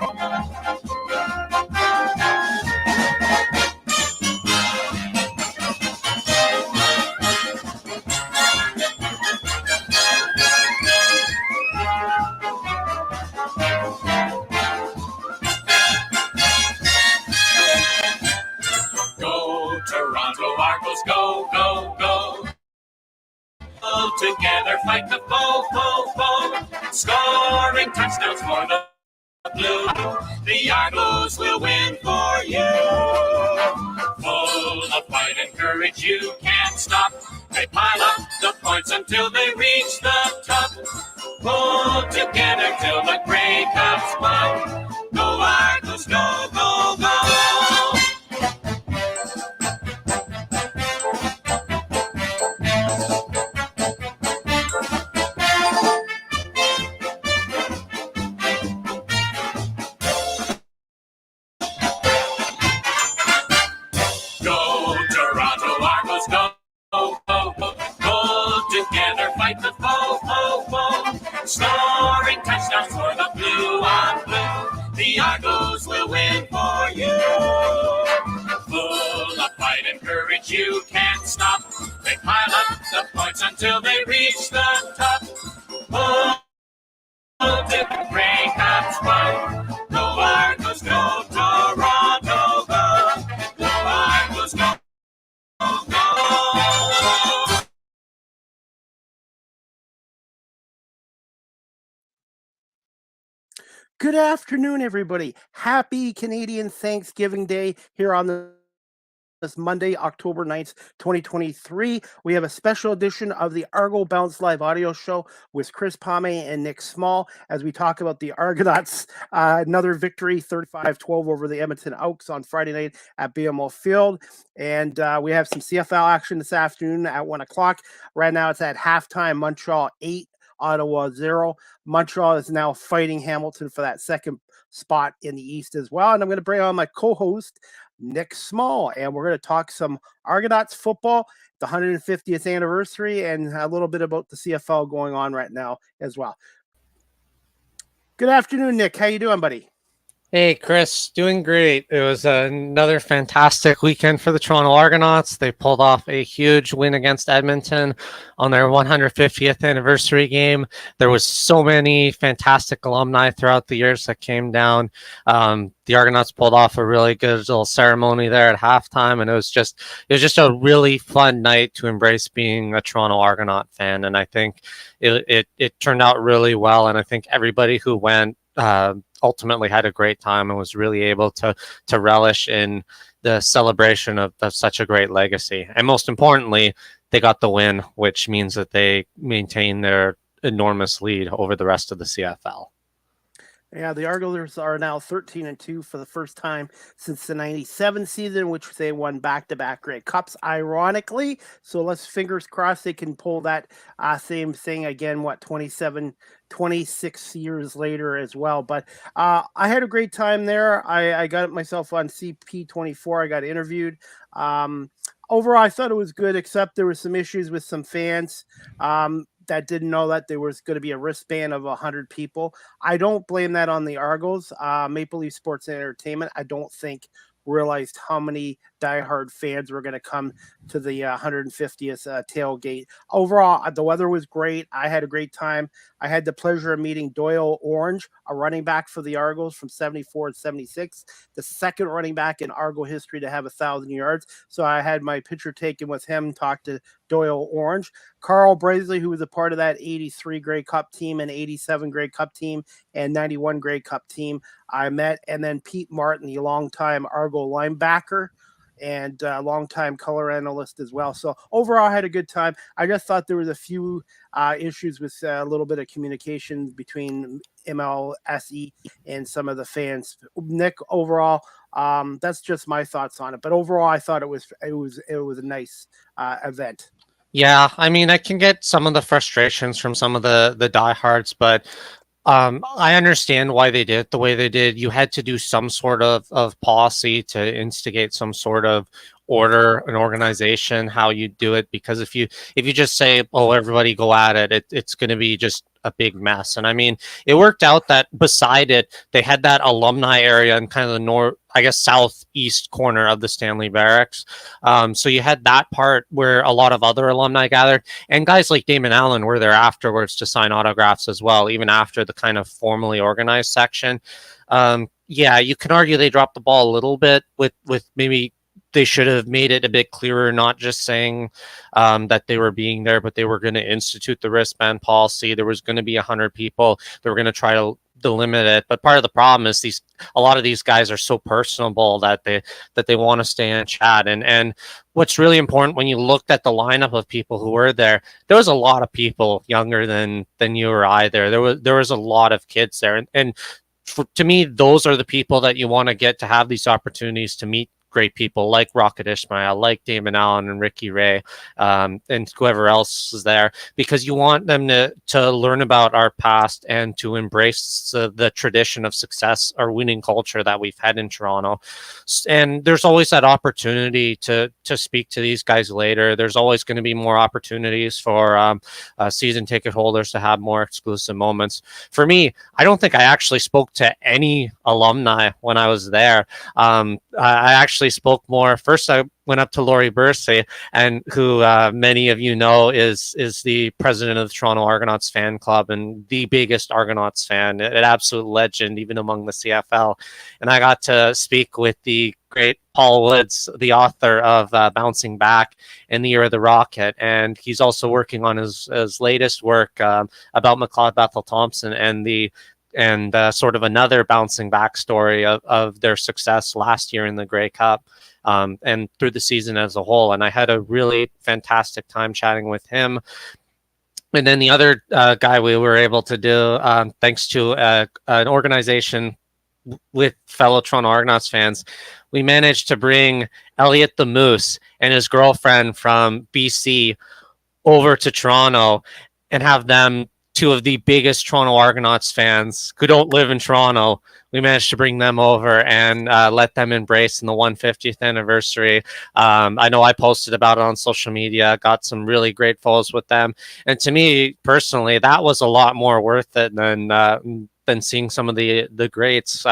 Go, Toronto Argos, go, go, go. All together fight the foe, foe, foe. Scoring touchdowns for the blue. The Argos will win for you. Full of fight and courage, you can't stop. They pile up the points until they reach the top. Pull together till the Grey Cups won. Go Argos, go, go, go. Together fight the foe, foe, foe. Scoring touchdowns for the blue on blue. The Argos will win for you. Full of fight and courage, you can't stop. They pile up the points until they reach the top. Pull to the Grey Cups won. Go Argos, go Toronto, go. Go Argos, go, go, go. Good afternoon, everybody. Happy Canadian Thanksgiving Day here on this Monday, October 9th, 2023. We have a special edition of the Argo Bounce Live audio show with Chris Pomay and Nick Small as we talk about the Argonauts. Another victory, 35-12 over the Edmonton Elks on Friday night at BMO Field. And we have some CFL action this afternoon at 1 o'clock. Right now it's at halftime, Montreal 8. Ottawa 0. Montreal is now fighting Hamilton for that second spot in the East as well. And I'm going to bring on my co-host, Nick Small, and we're going to talk some Argonauts football, the 150th anniversary, and a little bit about the CFL going on right now as well. Good afternoon, Nick. How you doing, buddy? Hey, Chris, doing great. It was another fantastic weekend for the Toronto Argonauts. They pulled off a huge win against Edmonton on their 150th anniversary game. There was so many fantastic alumni throughout the years that came down. The Argonauts pulled off a really good little ceremony there at halftime, and it was just a really fun night to embrace being a Toronto Argonaut fan. And I think it turned out really well. And I think everybody who went ultimately had a great time and was really able to relish in the celebration of such a great legacy. And most importantly, they got the win, which means that they maintain their enormous lead over the rest of the CFL. Yeah, the Argonauts are now 13-2 for the first time since the 97 season, which they won back-to-back Grey Cups, ironically. So let's fingers crossed they can pull that same thing again, 26 years later as well. But I had a great time there. I got myself on CP24. I got interviewed. Overall, I thought it was good, except there were some issues with some fans that didn't know that there was going to be a wristband of 100 people. I don't blame that on the Argos. Maple Leaf Sports and Entertainment, I don't think realized how many diehard fans were going to come to the 150th tailgate. Overall, the weather was great. I had a great time. I had the pleasure of meeting Doyle Orange, a running back for the Argos from 74 and 76, the second running back in Argo history to have 1,000 yards. So I had my picture taken with him, talked to Doyle Orange. Carl Brasley, who was a part of that 83 Grey Cup team and 87 Grey Cup team and 91 Grey Cup team, I met. And then Pete Martin, the longtime Argo linebacker and longtime color analyst as well. So overall, I had a good time. I just thought there was a few issues with a little bit of communication between MLSE and some of the fans. Nick, overall, that's just my thoughts on it. But overall, I thought it was a nice event. Yeah, I mean, I can get some of the frustrations from some of the diehards, but I understand why they did it the way they did. You had to do some sort of policy to instigate some sort of order, an organization, how you do it. Because if you just say, "Oh, everybody go at it," it's going to be just a big mess. And I mean, it worked out that beside it, they had that alumni area in kind of the north, I guess, southeast corner of the Stanley Barracks. So you had that part where a lot of other alumni gathered, and guys like Damon Allen were there afterwards to sign autographs as well, even after the kind of formally organized section. Yeah, you can argue they dropped the ball a little bit with maybe they should have made it a bit clearer, not just saying that they were being there, but they were going to institute the wristband policy. There was going to be 100 people. They were going to try to limit it. But part of the problem is a lot of these guys are so personable that they want to stay and chat. And what's really important when you looked at the lineup of people who were there, there was a lot of people younger than you or I there. There was a lot of kids there. And to me, those are the people that you want to get to have these opportunities to meet great people like Rocket Ismail, like Damon Allen and Ricky Ray, and whoever else is there, because you want them to learn about our past and to embrace the tradition of success, our winning culture that we've had in Toronto. And there's always that opportunity to speak to these guys later. There's always going to be more opportunities for season ticket holders to have more exclusive moments. For me, I don't think I actually spoke to any alumni when I was there. I actually spoke more. First, I went up to Laurie Bursey, and who many of you know is the president of the Toronto Argonauts fan club and the biggest Argonauts fan, an absolute legend, even among the CFL. And I got to speak with the great Paul Woods, the author of Bouncing Back in the Year of the Rocket. And he's also working on his latest work about McLeod Bethel Thompson and sort of another bouncing back story of their success last year in the Grey Cup and through the season as a whole. And I had a really fantastic time chatting with him. And then the other guy we were able to do, thanks to an organization with fellow Toronto Argonauts fans, we managed to bring Elliot the Moose and his girlfriend from BC over to Toronto and have them, two of the biggest Toronto Argonauts fans who don't live in Toronto. We managed to bring them over and let them embrace in the 150th anniversary. I know I posted about it on social media, got some really great photos with them. And to me personally, that was a lot more worth it than seeing some of the greats.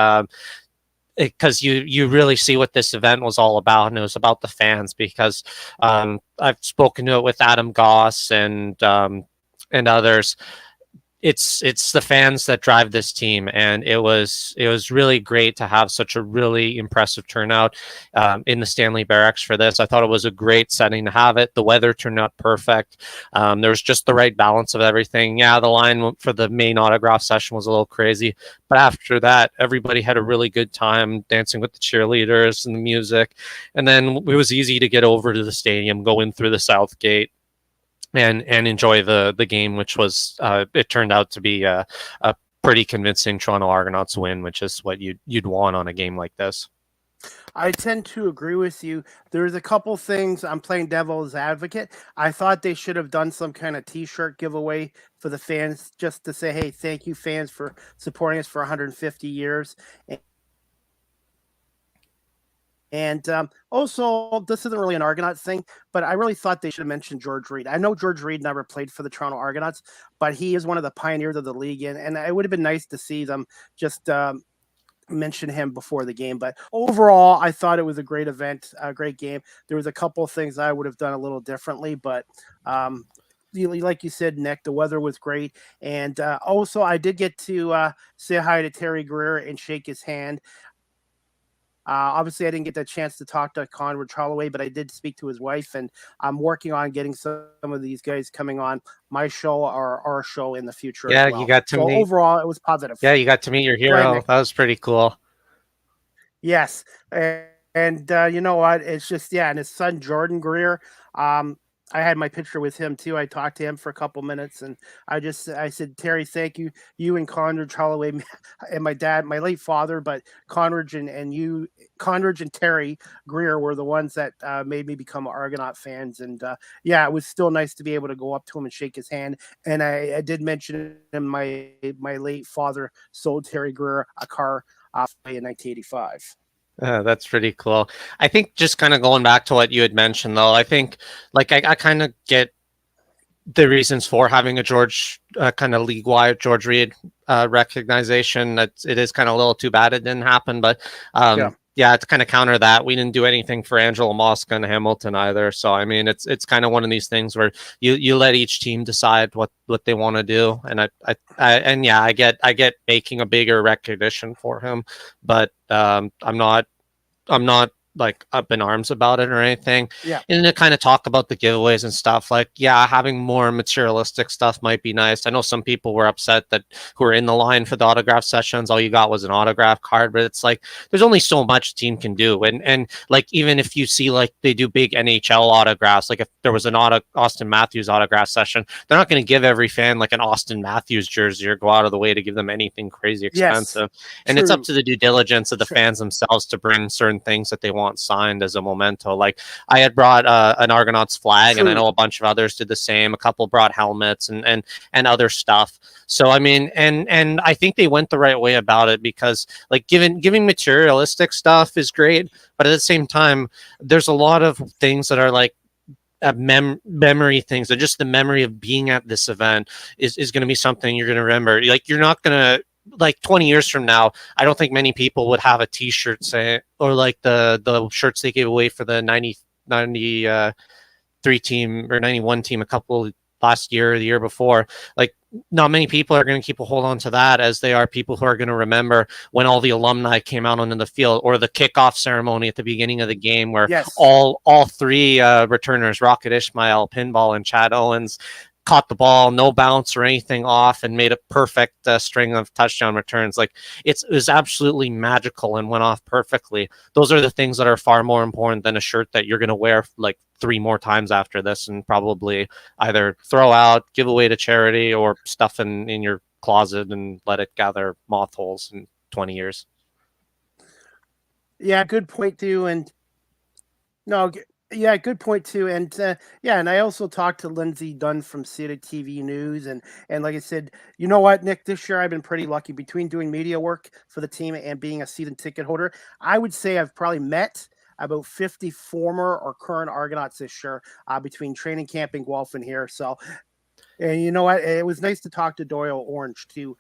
Because you really see what this event was all about, and it was about the fans. Because I've spoken to it with Adam Goss and others. It's the fans that drive this team, and it was really great to have such a really impressive turnout in the Stanley Barracks for this. I thought it was a great setting to have it. The weather turned out perfect. There was just the right balance of everything. Yeah, the line for the main autograph session was a little crazy, but after that, everybody had a really good time dancing with the cheerleaders and the music. And then it was easy to get over to the stadium, go in through the south gate, and enjoy the game, which was it turned out to be a pretty convincing Toronto Argonauts win, which is what you'd want on a game like this. I tend to agree with you. There's a couple things. I'm playing devil's advocate. I thought they should have done some kind of T-shirt giveaway for the fans, just to say, hey, thank you fans for supporting us for 150 years. And also, this isn't really an Argonauts thing, but I really thought they should have mentioned George Reed. I know George Reed never played for the Toronto Argonauts, but he is one of the pioneers of the league, and it would have been nice to see them just mention him before the game. But overall, I thought it was a great event, a great game. There was a couple of things I would have done a little differently, but like you said, Nick, the weather was great. And also, I did get to say hi to Terry Greer and shake his hand. Obviously, I didn't get the chance to talk to Conrad Holloway, but I did speak to his wife, and I'm working on getting some of these guys coming on my show or our show in the future. Yeah, as well. You got to meet. Overall, it was positive. Yeah, you got to meet your hero. That was pretty cool. Yes, and you know what? It's just and his son Jordan Greer. I had my picture with him too. I talked to him for a couple minutes, and I said, Terry, thank you. You and Conrad Holloway and my dad, my late father, but Conrad and Terry Greer were the ones that made me become Argonaut fans. And it was still nice to be able to go up to him and shake his hand. And I did mention him, my late father sold Terry Greer a car in 1985. That's pretty cool. I think just kind of going back to what you had mentioned, though, I think I kind of get the reasons for having a George kind of league-wide George Reed recognition. It is kind of a little too bad it didn't happen, but yeah, to kind of counter that, we didn't do anything for Angelo Mosca and Hamilton either. So I mean, it's kind of one of these things where you let each team decide what they want to do, and I get making a bigger recognition for him, but I'm not like up in arms about it or anything. Yeah. And to kind of talk about the giveaways and stuff, like, yeah, having more materialistic stuff might be nice. I know some people were upset that who were in the line for the autograph sessions, all you got was an autograph card, but it's like there's only so much a team can do. And like, even if you see like they do big NHL autographs, like if there was an Austin Matthews autograph session, they're not going to give every fan like an Austin Matthews jersey or go out of the way to give them anything crazy expensive. Yes, and it's up to the due diligence of the fans themselves to bring certain things that they want signed as a memento. Like I had brought an Argonauts flag, and I know a bunch of others did the same. A couple brought helmets and other stuff. So I mean, and I think they went the right way about it, because like giving materialistic stuff is great, but at the same time, there's a lot of things that are like memory things, and just the memory of being at this event is going to be something you're going to remember. Like you're not going to, like 20 years from now, I don't think many people would have a t-shirt saying, or like the shirts they gave away for the 93 team or 91 team a couple last year or the year before. Like not many people are going to keep a hold on to that, as they are people who are going to remember when all the alumni came out onto the field, or the kickoff ceremony at the beginning of the game where all three returners, Rocket Ishmael, Pinball, and Chad Owens, caught the ball, no bounce or anything off, and made a perfect string of touchdown returns. Like it was absolutely magical and went off perfectly. Those are the things that are far more important than a shirt that you're going to wear like 3 more times after this, and probably either throw out, give away to charity, or stuff in your closet and let it gather moth holes in 20 years. Yeah, good point too. And no, yeah, good point too. And and I also talked to Lindsay Dunn from City TV News, and like I said, you know what, Nick, this year I've been pretty lucky between doing media work for the team and being a season ticket holder. I would say I've probably met about 50 former or current Argonauts this year, between training camp in Guelph and here. So, and you know what? It was nice to talk to Doyle Orange too.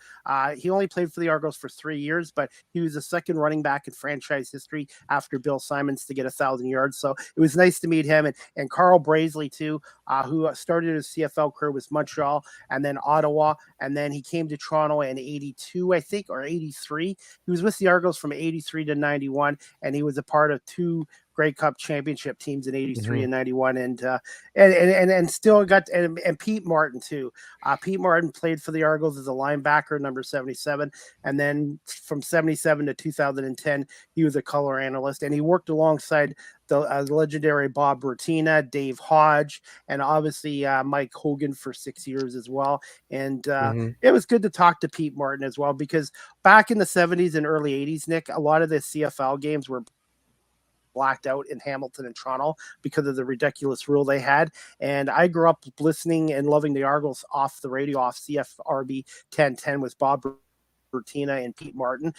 He only played for the Argos for 3 years, but he was the second running back in franchise history after Bill Simons to get 1,000 yards. So it was nice to meet him, and Carl Brazeley too, who started his CFL career with Montreal and then Ottawa, and then he came to Toronto in '82, I think, or '83. He was with the Argos from '83 to '91, and he was a part of 2 Grey Cup championship teams in '83 and '91, and still got and Pete Martin too. Pete Martin played for the Argos as a linebacker, number 77, and then from '77 to 2010, he was a color analyst, and he worked alongside the legendary Bob Bertina, Dave Hodge, and obviously Mike Hogan for 6 years as well. And it was good to talk to Pete Martin as well, because back in the '70s and early '80s, Nick, a lot of the CFL games were blacked out in Hamilton and Toronto because of the ridiculous rule they had. And I grew up listening and loving the Argos off the radio, off CFRB 1010 with Bob Bertina and Pete Martin.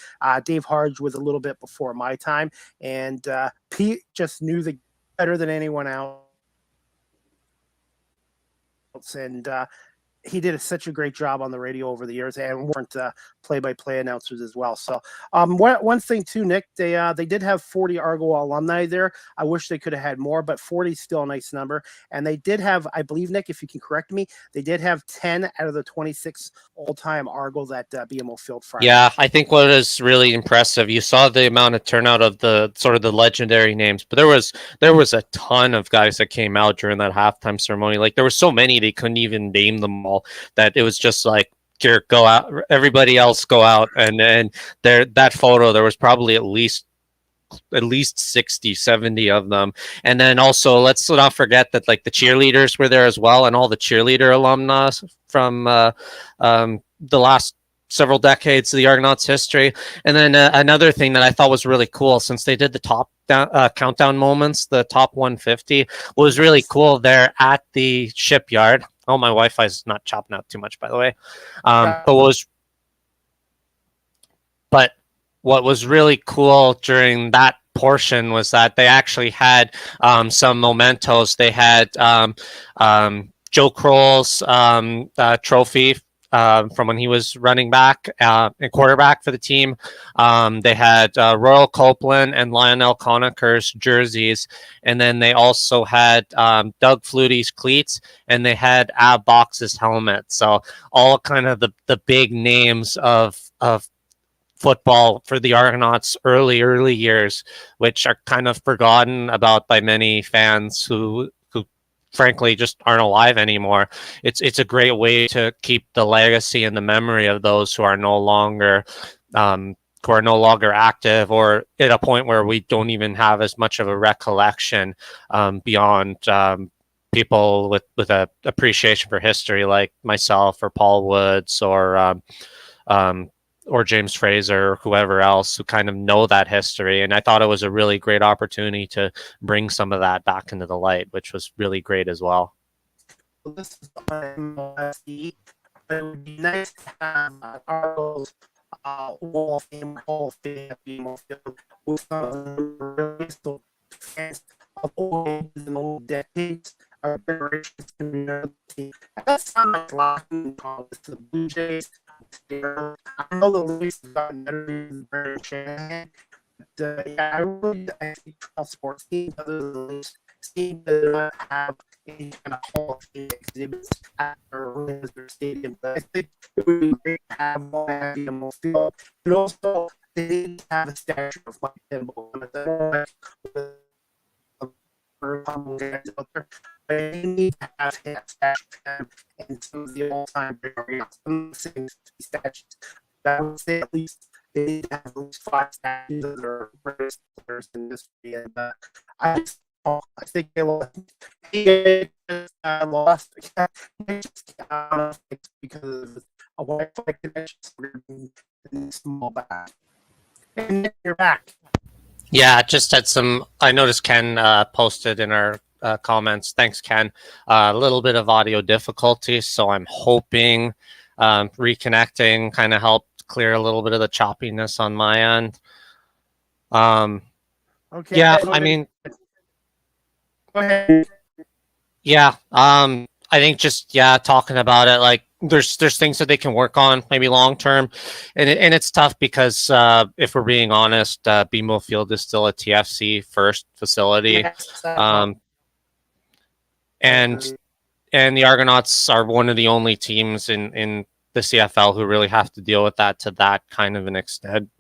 Dave Hodge was a little bit before my time, and Pete just knew the better than anyone else. And he did such a great job on the radio over the years, and weren't play-by-play announcers as well. So one thing too, Nick, they did have 40 Argo alumni there. I wish they could have had more, but 40 is still a nice number. And they did have, I believe, Nick, if you can correct me, they did have 10 out of the 26 all-time Argos at BMO Field Friday. Yeah, I think what is really impressive, you saw the amount of turnout of the sort of the legendary names, but there was a ton of guys that came out during that halftime ceremony. Like there were so many they couldn't even name them all, that it was just like, here, go out, everybody else go out. And there, that photo, there was probably at least 60, 70 of them. And then also, let's not forget that like the cheerleaders were there as well, and all the cheerleader alumni from the last several decades of the Argonauts history. And then another thing that I thought was really cool, since they did the top countdown moments, the top 150 was really cool there at the shipyard. Oh, my Wi-Fi is not chopping out too much, by the way. But what was really cool during that portion was that they actually had some mementos. They had Joe Kroll's trophy from when he was running back and quarterback for the team. They had Royal Copeland and Lionel Conacher's jerseys, and then they also had Doug Flutie's cleats, and they had Ab Box's helmet. So all kind of the big names of football for the Argonauts early years, which are kind of forgotten about by many fans who frankly just aren't alive anymore. It's a great way to keep the legacy and the memory of those who are no longer active, or at a point where we don't even have as much of a recollection beyond people with a appreciation for history, like myself or Paul Woods or James Fraser or whoever else who kind of know that history. And I thought it was a really great opportunity to bring some of that back into the light, which was really great as well. This is MLSE, but it would be nice to have Argo's Wall of Fame, Hall of Fame, with some fans of old ages and old decades, our generations community. That's how much laughing with the Blue Jays. I know the Leafs have gotten better than Brandon Shanahan, but I think sports teams other than the Leafs seem to not have any kind of Hall of Fame exhibits at their stadium. But I think it would be great to have one at the field. And also, they didn't have a statue of Mike Timble. But they need to have that statue and some of the all-time statues. That would say at least they need to have at least 5 statues of their greatest players in history. And I think they lost. He lost because of a Wi-Fi connection in small back. And you're back. Yeah, just had some. I noticed Ken posted in our comments. Thanks, Ken. A little bit of audio difficulty, so I'm hoping reconnecting kind of helped clear a little bit of the choppiness on my end. Okay. Yeah, I mean, go ahead. Yeah, I think just talking about it, like there's things that they can work on maybe long term, and it's tough because if we're being honest, BMO Field is still a TFC first facility, Yes, and the Argonauts are one of the only teams in the CFL who really have to deal with that to that kind of an extent.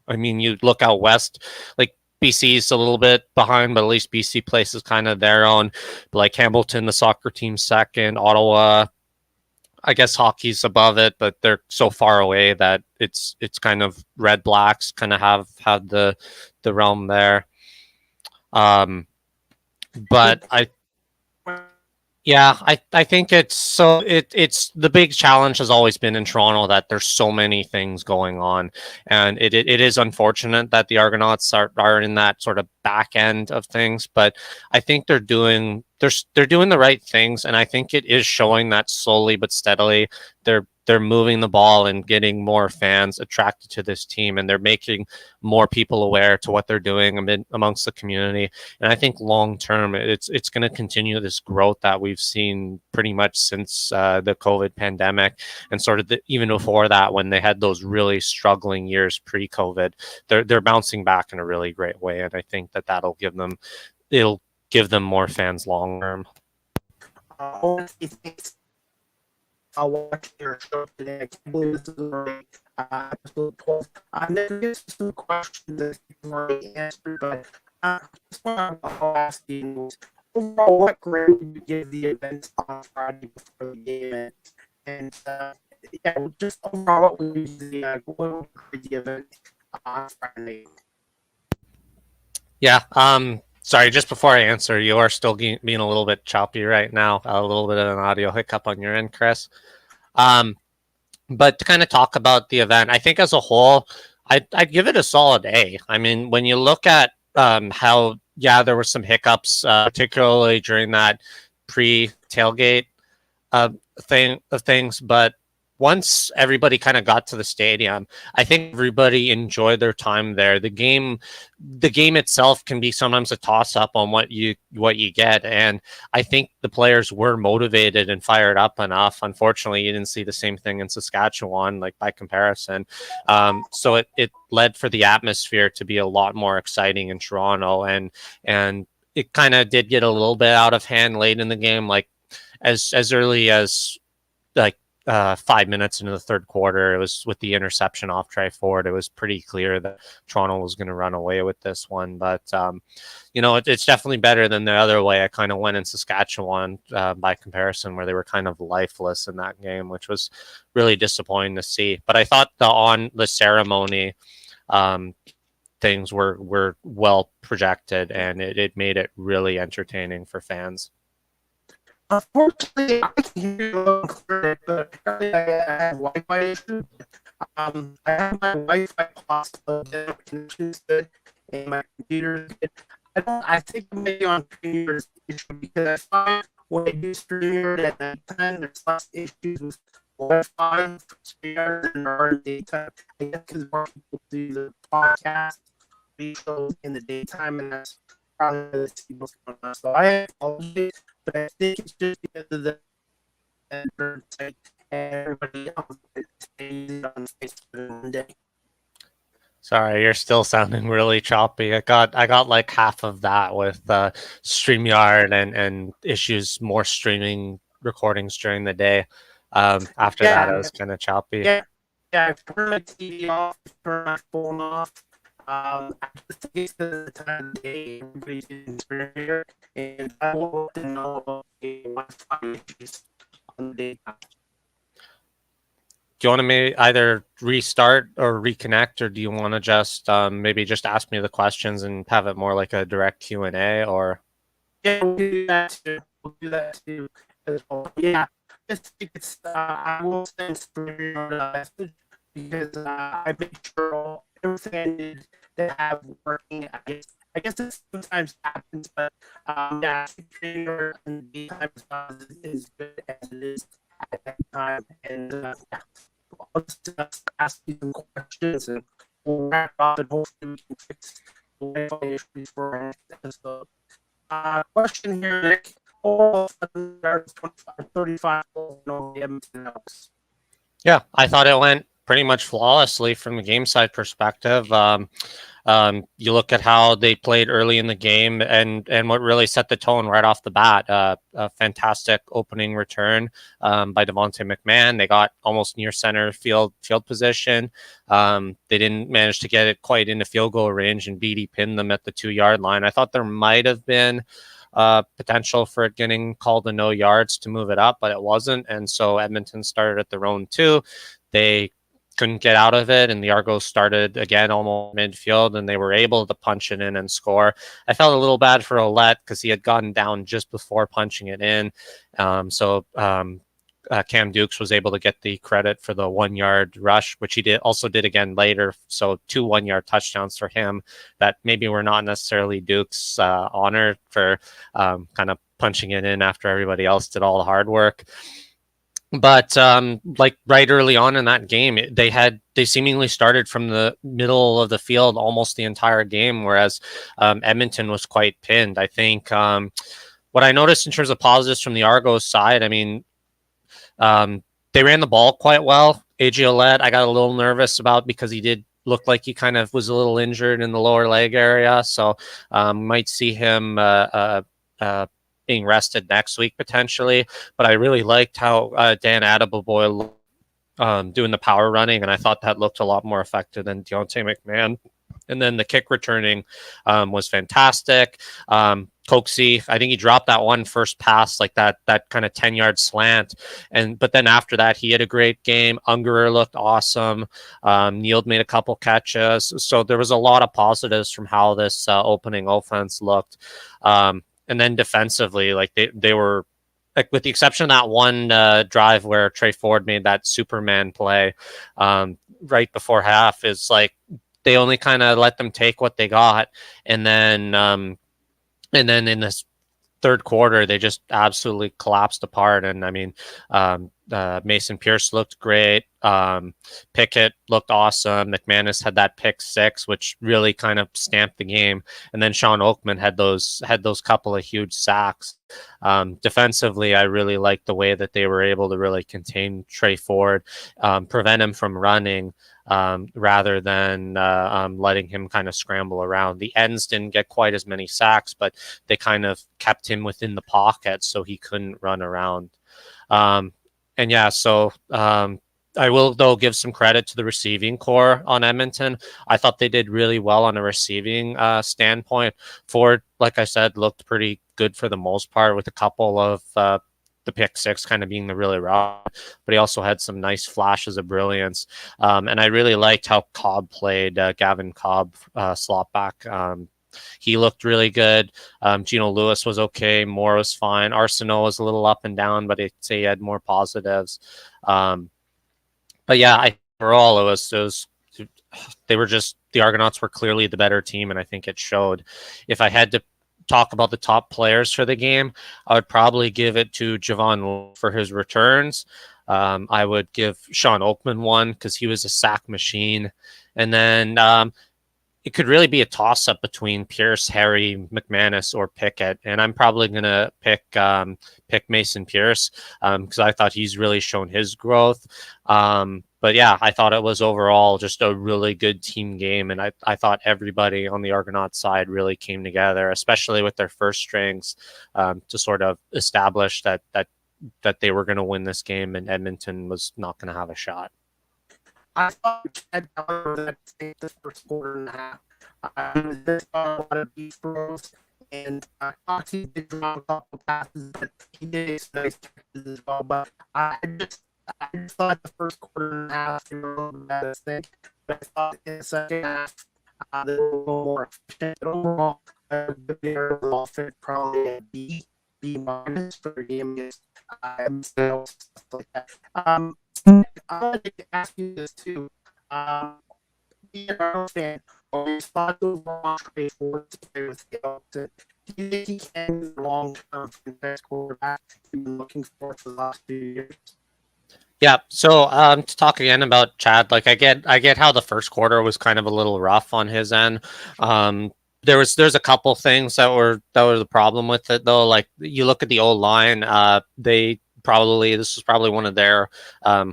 I mean, you look out west, like BC's a little bit behind, but at least BC places kind of their own. But like Hamilton, the soccer team second, Ottawa, I guess hockey's above it, but they're so far away that it's kind of Red Blacks kind of have the realm there. But I think it's the big challenge has always been in Toronto that there's so many things going on, and it is unfortunate that the Argonauts are in that sort of back end of things, but I think they're doing the right things, and I think it is showing that slowly but steadily they're moving the ball and getting more fans attracted to this team, and they're making more people aware to what they're doing amongst the community. And I think long term, it's going to continue this growth that we've seen pretty much since the COVID pandemic, and sort of even before that, when they had those really struggling years pre-COVID. They're bouncing back in a really great way, and I think that'll give them more fans long term. I'll watch your show today. I can't believe this is already episode 12. There's some questions that you've already answered, but just want to ask you, overall, what grade would you give the events on Friday before the game? And just overall, what would you grade the event on Friday? Yeah, sorry, just before I answer, you are still being a little bit choppy right now. A little bit of an audio hiccup on your end, Chris. But to kind of talk about the event, I think as a whole, I'd give it a solid A. I mean, when you look at how, there were some hiccups, particularly during that pre-tailgate things, but once everybody kind of got to the stadium, I think everybody enjoyed their time there. The game itself can be sometimes a toss up on what you get, and I think the players were motivated and fired up enough. Unfortunately, you didn't see the same thing in Saskatchewan, like by comparison. So it led for the atmosphere to be a lot more exciting in Toronto, and it kind of did get a little bit out of hand late in the game, like as early as like 5 minutes into the third quarter. It was with the interception off Tri Ford. It was pretty clear that Toronto was going to run away with this one. But, it's definitely better than the other way I kind of went in Saskatchewan by comparison, where they were kind of lifeless in that game, which was really disappointing to see. But I thought the ceremony things were well projected, and it made it really entertaining for fans. Unfortunately, I can hear you a little clear, but apparently I have Wi-Fi issues. I have my Wi-Fi plugged in, my connection's good, and my computer's good. I think maybe on Premier's issue, because I find when I do Premiere at night time, there's less issues with Wi-Fi for Premiere than there are in daytime. I guess because more people do the podcast videos in the daytime, and that's probably the what's going on. So I apologize, but I think it's just because of the and everybody else on Facebook one day. Sorry, you're still sounding really choppy. I got like half of that with StreamYard and issues more streaming recordings during the day. After that, it was kind of choppy. Yeah, I turned my TV off, turned my phone off. I just think it's the time of the day everybody's in Superior, and I want to know about the Wi-Fi issues on the daytime. Do you want to either restart or reconnect, or do you want to just maybe just ask me the questions and have it more like a direct Q&A? Or yeah, we'll do that too. As well. Yeah, I think it's I will send Superior a message because I make sure everything I need to have working. I guess it sometimes happens, but yeah, Superior in the daytime is good as it is at that time, and yeah. I'll just ask you some questions and we'll wrap up and hopefully we can fix the Wi-Fi issues for our next episode. Question here, Nick. All 35 no Edmonton Elks. Yeah, I thought it went pretty much flawlessly from the game side perspective. You look at how they played early in the game, and what really set the tone right off the bat. A fantastic opening return by Devontae McMahon. They got almost near center field position. They didn't manage to get it quite into field goal range, and BD pinned them at the 2-yard line. I thought there might have been potential for it getting called a no yards to move it up, but it wasn't. And so Edmonton started at their own 2. They couldn't get out of it, and the Argos started again almost midfield, and they were able to punch it in and score. I felt a little bad for Ouellette because he had gotten down just before punching it in. So Cam Dukes was able to get the credit for the 1-yard rush, which he also did again later. So 2 1-yard touchdowns for him that maybe were not necessarily Dukes' honor for kind of punching it in after everybody else did all the hard work. But like right early on in that game, they seemingly started from the middle of the field almost the entire game, whereas Edmonton was quite pinned. I think what I noticed in terms of positives from the Argos side, I mean, they ran the ball quite well. AJ Ouellette, I got a little nervous about because he did look like he kind of was a little injured in the lower leg area, so might see him being rested next week potentially. But I really liked how Dan Attaboy doing the power running, and I thought that looked a lot more effective than Deontay McMahon. And then the kick returning was fantastic. Coxie, I think he dropped that one first pass, like that kind of 10-yard slant. But then after that, he had a great game. Ungerer looked awesome. Neal made a couple catches. So there was a lot of positives from how this opening offense looked. And then defensively, like they were, like with the exception of that one drive where Trey Ford made that Superman play right before half, is like they only kind of let them take what they got, and then in this third quarter, they just absolutely collapsed apart. And I mean, Mason Pierce looked great. Pickett looked awesome. McManus had that pick six, which really kind of stamped the game. And then Sean Oakman had those couple of huge sacks. Defensively, I really liked the way that they were able to really contain Trey Ford, prevent him from running, rather than letting him kind of scramble around. The ends didn't get quite as many sacks, but they kind of kept him within the pocket so he couldn't run around. And yeah, so I will, though, give some credit to the receiving core on Edmonton. I thought they did really well on a receiving standpoint. Ford, like I said, looked pretty good for the most part, with a couple of the pick six kind of being the really rough, but he also had some nice flashes of brilliance. And I really liked how Cobb played, Gavin Cobb, slot back. He looked really good. Geno Lewis was okay. Moore was fine. Arsenault was a little up and down, but I'd say he had more positives. But yeah, overall, it was they were just, the Argonauts were clearly the better team, and I think it showed. If I had to talk about the top players for the game, I would probably give it to Javon for his returns. I would give Sean Oakman one because he was a sack machine. And then it could really be a toss-up between Pierce, Harry, McManus, or Pickett. And I'm probably going to pick Mason Pierce because I thought he's really shown his growth. But yeah, I thought it was overall just a really good team game. And I thought everybody on the Argonaut side really came together, especially with their first strings, to sort of establish that they were going to win this game and Edmonton was not going to have a shot. I thought Chad Keller was at the first quarter and a half. He was missing a lot of deep throws, and Foxy did drop a couple passes, but he did some nice catches as well. But I just thought the first quarter and a half they were a little bit better, but I thought in the second half they were a little more efficient. But overall, the Bears will fit probably a B minus for the game against stuff like that. I wanted to ask you this too. Being an Arnold fan, always thought those long Trey Ford to play with Hilton. Do you think he can be the long-term best quarterback you've been looking for the last few years? Yeah. So to talk again about Chad, like I get how the first quarter was kind of a little rough on his end. There's a couple things that were the problem with it though. Like you look at the O-line, this was probably one of their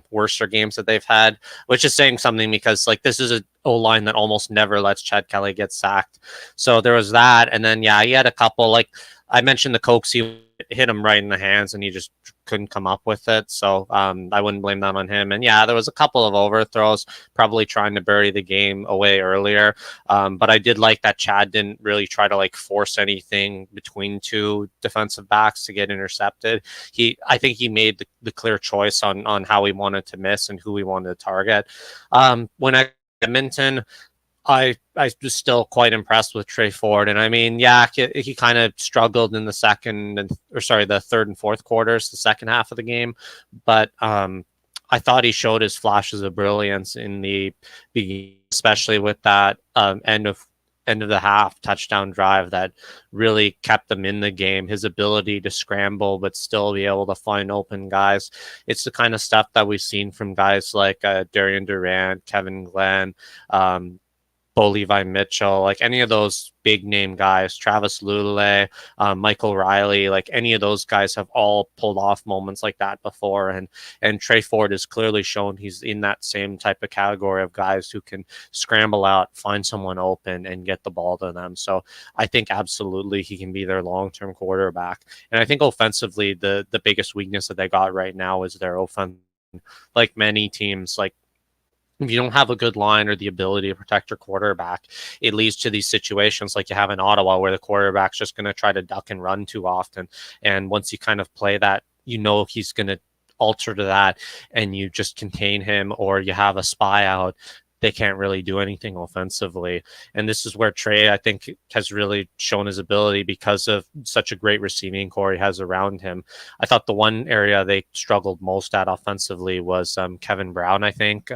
worser games that they've had, which is saying something because like this is an O-line that almost never lets Chad Kelly get sacked. So there was that, and then yeah, he had a couple, like I mentioned, the Cokes, he hit him right in the hands and he just couldn't come up with it. So I wouldn't blame that on him. And yeah, there was a couple of overthrows, probably trying to bury the game away earlier. But I did like that Chad didn't really try to like force anything between two defensive backs to get intercepted. I think he made the clear choice on how he wanted to miss and who he wanted to target. When I Edmonton, I was still quite impressed with Trey Ford. And I mean, yeah, he kind of struggled in the third and fourth quarters, the second half of the game. But I thought he showed his flashes of brilliance in the beginning, especially with that end of the half touchdown drive that really kept them in the game. His ability to scramble but still be able to find open guys. It's the kind of stuff that we've seen from guys like Darian Durant, Kevin Glenn, Bo Levi Mitchell, like any of those big name guys, Travis Lulay, Michael Riley, like any of those guys have all pulled off moments like that before. And Trey Ford has clearly shown he's in that same type of category of guys who can scramble out, find someone open, and get the ball to them. So I think absolutely he can be their long-term quarterback. And I think offensively, the biggest weakness that they got right now is their offense. Like many teams, like if you don't have a good line or the ability to protect your quarterback, it leads to these situations like you have in Ottawa where the quarterback's just going to try to duck and run too often. And once you kind of play that, he's going to alter to that and you just contain him, or you have a spy out, they can't really do anything offensively. And this is where Trey, I think, has really shown his ability because of such a great receiving core he has around him. I thought the one area they struggled most at offensively was Kevin Brown, I think.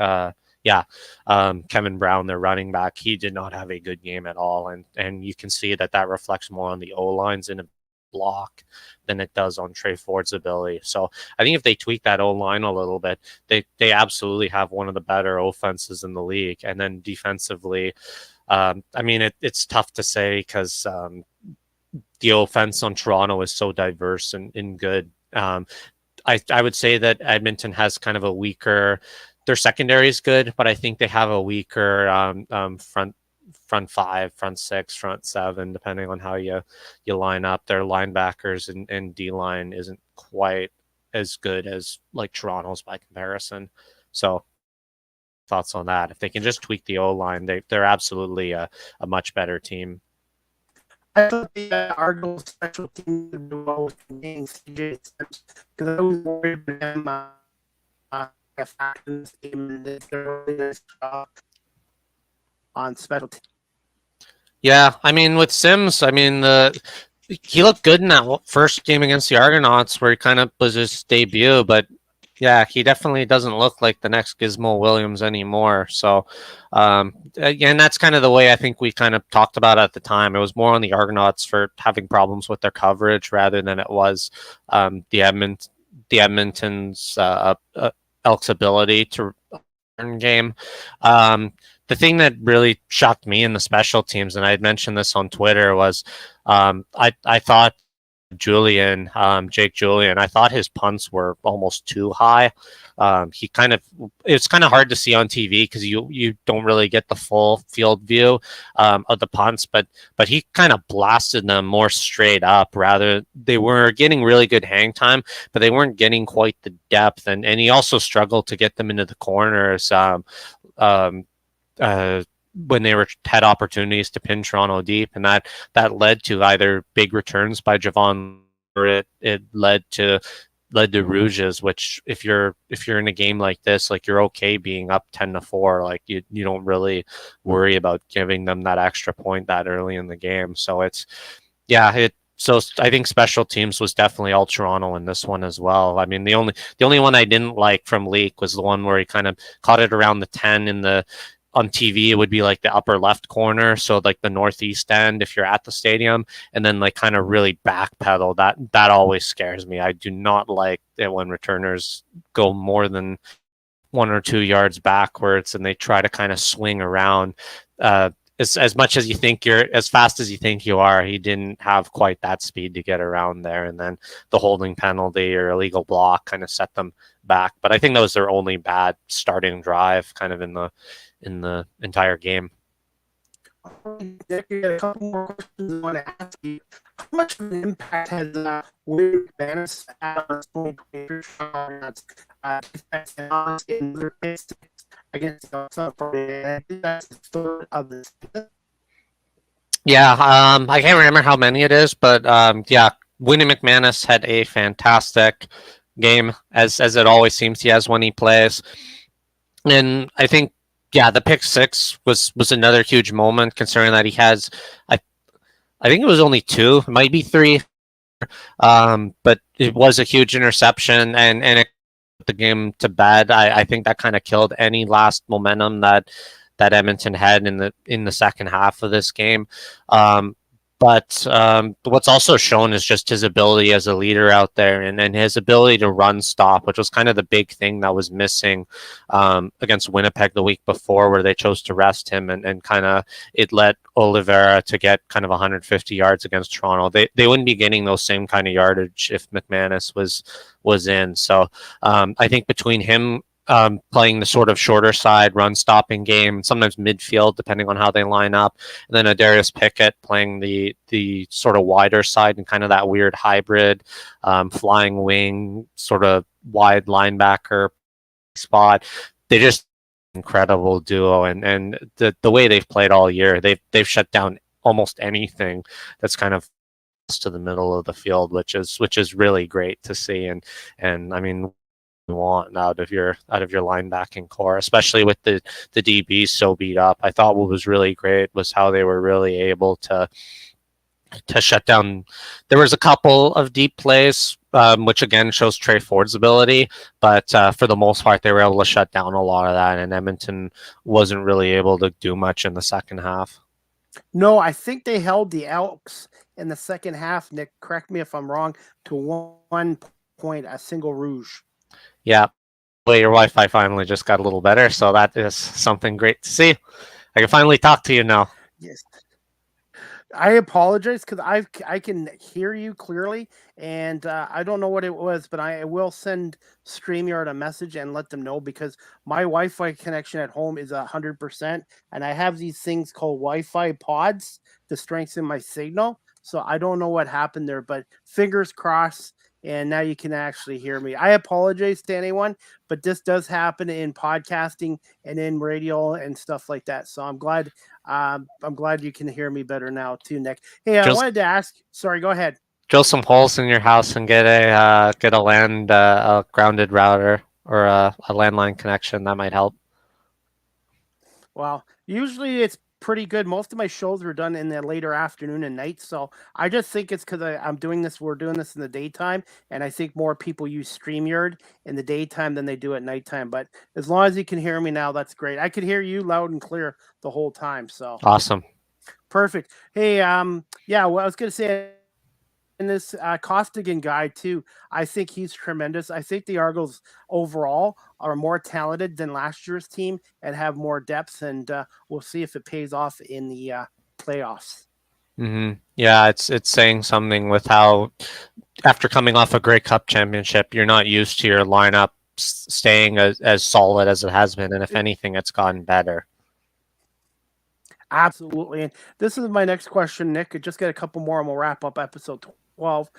Kevin Brown, their running back, he did not have a good game at all. And you can see that reflects more on the O-line's inability block than it does on Trey Ford's ability. So I think if they tweak that O-line a little bit, they absolutely have one of the better offenses in the league. And then defensively, I mean, it's tough to say because the offense on Toronto is so diverse and good. I would say that Edmonton has kind of a weaker. Their secondary is good, but I think they have a weaker front five, front six, front seven, depending on how you line up. Their linebackers and D line isn't quite as good as like Toronto's by comparison. So thoughts on that? If they can just tweak the O line, they're absolutely a much better team. I thought the Argo special team would do well with being CJ Sims because I was worried about him in this game and did a really nice job on special teams. Yeah, I mean with Sims, I mean he looked good in that first game against the Argonauts where he kind of was his debut, but yeah, he definitely doesn't look like the next Gizmo Williams anymore. So, and that's kind of the way I think we kind of talked about at the time. It was more on the Argonauts for having problems with their coverage rather than it was the Edmonton's Elks' ability to run game. The thing that really shocked me in the special teams, and I had mentioned this on Twitter, was I thought Jake Julian, I thought his punts were almost too high. It's kind of hard to see on TV because you don't really get the full field view of the punts, but he kind of blasted them more straight up. Rather, they were getting really good hang time, but they weren't getting quite the depth, and he also struggled to get them into the corners. When they had opportunities to pin Toronto deep, and that led to either big returns by Javon or it led to rouges, which if you're in a game like this, like you're okay being up 10-4, like you don't really worry about giving them that extra point that early in the game. So so I think special teams was definitely all Toronto in this one as well. I mean, the only one I didn't like from Leak was the one where he kind of caught it around the 10 on TV, it would be like the upper left corner, so like the northeast end if you're at the stadium, and then like kind of really backpedal. That always scares me. I do not like it when returners go more than 1 or 2 yards backwards and they try to kind of swing around. As much as you think you're as fast as you think you are, he didn't have quite that speed to get around there, and then the holding penalty or illegal block kind of set them back. But I think that was their only bad starting drive kind of in the entire game. Dick, I got a couple more questions I want to ask you. How much of an impact has William McManus had on 2023 defense and in their face against the that's the third of this? Yeah, I can't remember how many it is, but yeah, William McManus had a fantastic game, as it always seems he has when he plays. And I think, yeah, the pick six was another huge moment, considering that he has, I think it was only 2, it might be 3, but it was a huge interception, and it put the game to bed. I think that kind of killed any last momentum that Edmonton had in the second half of this game. But what's also shown is just his ability as a leader out there, and his ability to run stop, which was kind of the big thing that was missing against Winnipeg the week before, where they chose to rest him, and kind of it led Oliveira to get kind of 150 yards against Toronto. They wouldn't be getting those same kind of yardage if McManus was in. So I think between him playing the sort of shorter side run stopping game, sometimes midfield, depending on how they line up. And then Adarius Pickett playing the sort of wider side and kind of that weird hybrid flying wing, sort of wide linebacker spot. They just incredible duo, and the way they've played all year, they've shut down almost anything that's kind of to the middle of the field, which is really great to see. And I mean, want out of your linebacking core, especially with the DBs so beat up. I thought what was really great was how they were really able to shut down. There was a couple of deep plays, which again shows Trey Ford's ability, but for the most part they were able to shut down a lot of that, and Edmonton wasn't really able to do much in the second half. No, I think they held the Elks in the second half. Nick, correct me if I'm wrong. To 1 point, a single rouge. Yeah. Well, your Wi-Fi finally just got a little better, so that is something great to see. I can finally talk to you now. Yes. I apologize because I can hear you clearly, and I don't know what it was, but I will send StreamYard a message and let them know because my Wi-Fi connection at home is 100%, and I have these things called Wi-Fi pods to strengthen my signal. So I don't know what happened there, but fingers crossed. And now you can actually hear me. I apologize to anyone, but this does happen in podcasting and in radio and stuff like that. So I'm glad you can hear me better now too, Nick. Hey, I wanted to ask. Sorry, go ahead. Drill some holes in your house and get a a grounded router or a landline connection. That might help. Well, usually it's pretty good. Most of my shows were done in the later afternoon and night, so I just think it's because I'm doing this. We're doing this in the daytime, and I think more people use StreamYard in the daytime than they do at nighttime. But as long as you can hear me now, that's great. I could hear you loud and clear the whole time. So awesome, perfect. Hey, yeah, well, I was gonna say. And this Costigan guy too, I think he's tremendous. I think the Argos overall are more talented than last year's team and have more depth, and we'll see if it pays off in the playoffs. Mm-hmm. Yeah, it's saying something with how after coming off a Grey Cup championship, you're not used to your lineup staying as solid as it has been, and if anything, it's gotten better. Absolutely. And this is my next question, Nick. I just got a couple more and we'll wrap up episode 12.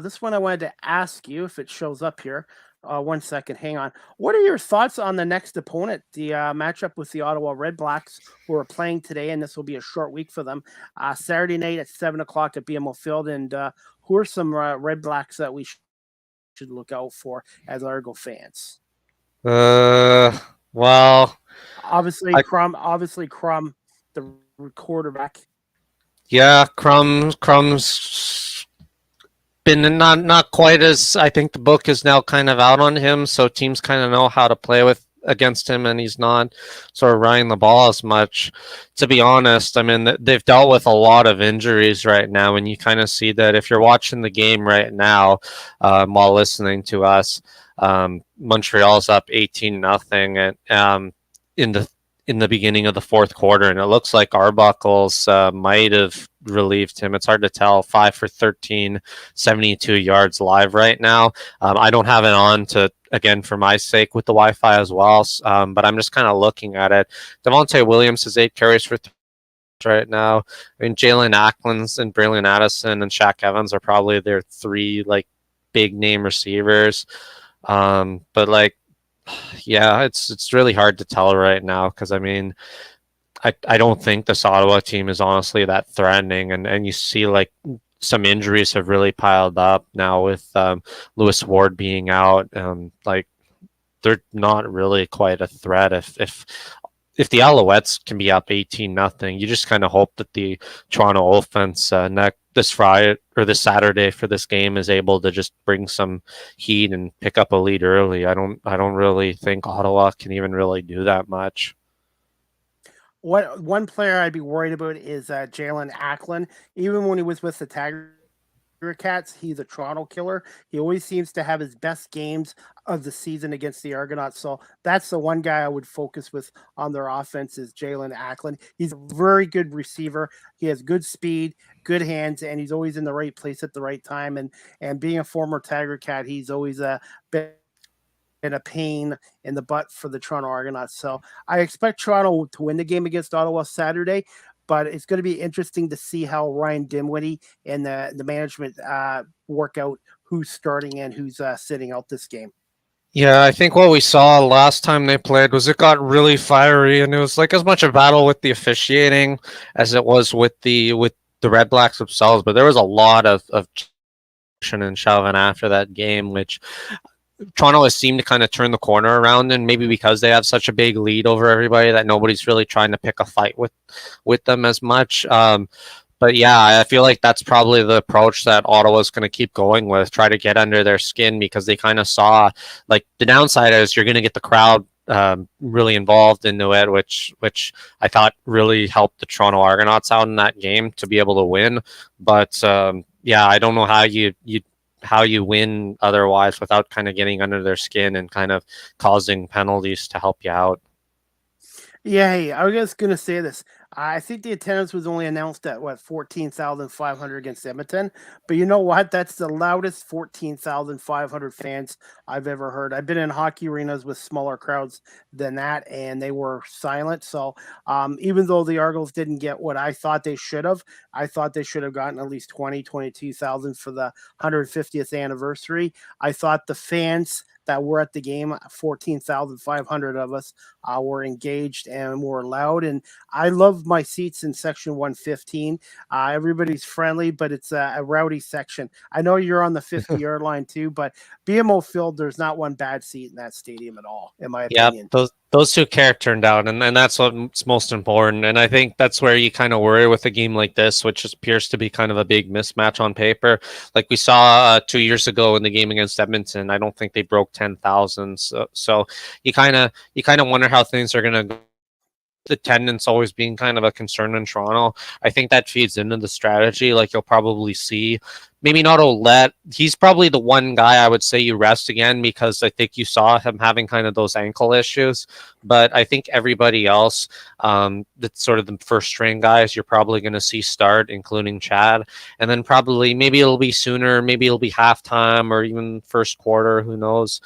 This one I wanted to ask you if it shows up here. 1 second. Hang on. What are your thoughts on the next opponent, the matchup with the Ottawa Red Blacks, who are playing today? And this will be a short week for them. Saturday night at 7 o'clock at BMO Field. And who are some Red Blacks that we should look out for as Argo fans? Well, obviously Crum, the quarterback. Yeah, Crum's been not quite as, I think the book is now kind of out on him, so teams kind of know how to play against him, and he's not sort of running the ball as much. To be honest, I mean, they've dealt with a lot of injuries right now, and you kind of see that if you're watching the game right now while listening to us. Montreal's up 18-0 and in the beginning of the fourth quarter, and it looks like Arbuckle's might have relieved him. It's hard to tell. 5 for 13, 72 yards live right now. I don't have it on to, again, for my sake with the Wi-Fi as well, but I'm just kind of looking at it. Devontae Williams has 8 carries for right now. I mean, Jalen Acklands and Braylon Addison and Shaq Evans are probably their 3 like big name receivers. But yeah, it's really hard to tell right now because I mean, I don't think this Ottawa team is honestly that threatening, and you see like some injuries have really piled up now with Lewis Ward being out. Like they're not really quite a threat. If the Alouettes can be up 18-0, you just kind of hope that the Toronto offense this Friday or this Saturday for this game is able to just bring some heat and pick up a lead early. I don't really think Ottawa can even really do that much. One player I'd be worried about is Jalen Ackland. Even when he was with the Tiger Cats, he's a Toronto killer. He always seems to have his best games of the season against the Argonauts. So that's the one guy I would focus with on their offense is Jalen Ackland. He's a very good receiver. He has good speed, good hands, and he's always in the right place at the right time. And being a former Tiger Cat, he's always been a pain in the butt for the Toronto Argonauts. So I expect Toronto to win the game against Ottawa Saturday. But it's going to be interesting to see how Ryan Dinwiddie and the management work out who's starting and who's sitting out this game. Yeah, I think what we saw last time they played was it got really fiery, and it was like as much a battle with the officiating as it was with the Red Blacks themselves. But there was a lot of and shoving after that game, which Toronto has seemed to kind of turn the corner around, and maybe because they have such a big lead over everybody that nobody's really trying to pick a fight with them as much. But yeah, I feel like that's probably the approach that Ottawa's going to keep going with, try to get under their skin because they kind of saw like the downside is you're going to get the crowd really involved into it, which I thought really helped the Toronto Argonauts out in that game to be able to win. But yeah, I don't know how you win otherwise without kind of getting under their skin and kind of causing penalties to help you out. Yeah, hey, I was just gonna say this. I think the attendance was only announced at 14,500 against Edmonton, but you know what? That's the loudest 14,500 fans I've ever heard. I've been in hockey arenas with smaller crowds than that, and they were silent. So even though the Argos didn't get what I thought they should have, I thought they should have gotten at least 22,000 for the 150th anniversary. I thought the fans that were at the game, 14,500 of us, were engaged and were loud. And I love my seats in section 115. Everybody's friendly, but it's a rowdy section. I know you're on the 50-yard line too, but BMO Field, there's not one bad seat in that stadium at all, in my opinion. Yeah, those two characters down, and that's what's most important. And I think that's where you kind of worry with a game like this, which appears to be kind of a big mismatch on paper. Like we saw 2 years ago in the game against Edmonton, I don't think they broke 10,000. So you kind of wonder how things are going to go. Attendance always being kind of a concern in Toronto. I think that feeds into the strategy. Like you'll probably see, maybe not Ouellette. He's probably the one guy I would say you rest again because I think you saw him having kind of those ankle issues. But I think everybody else, that's sort of the first string guys, you're probably going to see start, including Chad. And then probably maybe it'll be sooner, maybe it'll be halftime or even first quarter. Who knows?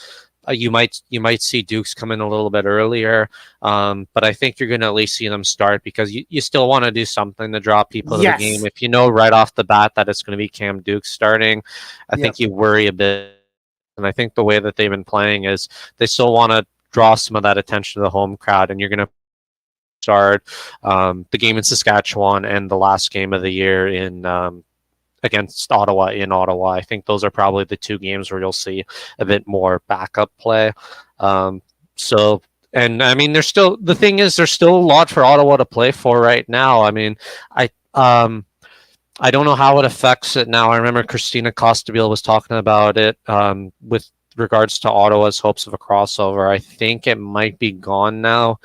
You might see Dukes come in a little bit earlier, but I think you're going to at least see them start because you still want to do something to draw people to the game. If you know right off the bat that it's going to be Cam Dukes starting, I think you worry a bit. And I think the way that they've been playing is they still want to draw some of that attention to the home crowd, and you're going to start the game in Saskatchewan and the last game of the year in against Ottawa in Ottawa. I think those are probably the two games where you'll see a bit more backup play. So, and I mean, there's still a lot for Ottawa to play for right now. I mean, I don't know how it affects it now. I remember Christina Costabile was talking about it with regards to Ottawa's hopes of a crossover. I think it might be gone now